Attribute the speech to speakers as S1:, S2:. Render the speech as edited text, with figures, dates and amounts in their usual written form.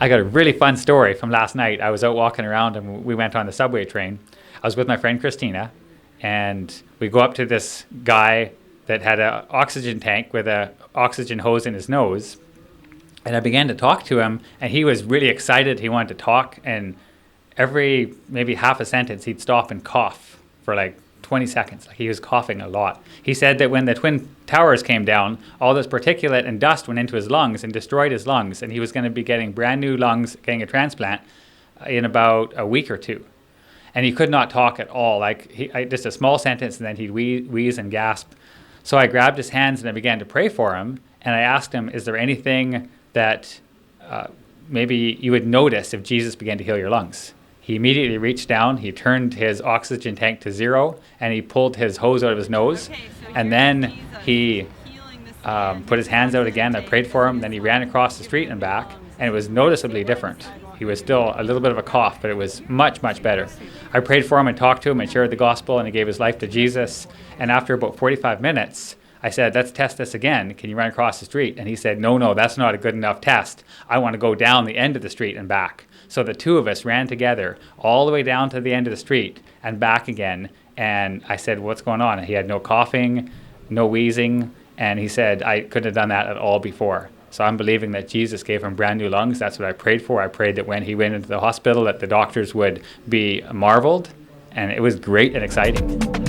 S1: I got a really fun story from last night. I was out walking around and we went on the subway train. I was with my friend Christina, and we go up to this guy that had an oxygen tank with a oxygen hose in his nose. And I began to talk to him, and he was really excited. He wanted to talk, and every maybe half a sentence, he'd stop and cough for like 20 seconds. Like he was coughing a lot. He said that when the Twin Towers came down, all this particulate and dust went into his lungs and destroyed his lungs, and he was going to be getting brand new lungs, getting a transplant in about a week or two. And he could not talk at all. Just a small sentence, and then he'd wheeze and gasp. So I grabbed his hands and I began to pray for him, and I asked him, is there anything that maybe you would notice if Jesus began to heal your lungs? He immediately reached down, he turned his oxygen tank to zero, and he pulled his hose out of his nose. And then he put his hands out again. I prayed for him. Then he ran across the street and back, and it was noticeably different. He was still a little bit of a cough, but it was much, much better. I prayed for him and talked to him and shared the gospel, and he gave his life to Jesus. And after about 45 minutes, I said, let's test this again. Can you run across the street? And he said, no, that's not a good enough test. I want to go down the end of the street and back. So the two of us ran together all the way down to the end of the street and back again. And I said, what's going on? And he had no coughing, no wheezing. And he said, I couldn't have done that at all before. So I'm believing that Jesus gave him brand new lungs. That's what I prayed for. I prayed that when he went into the hospital that the doctors would be marveled. And it was great and exciting.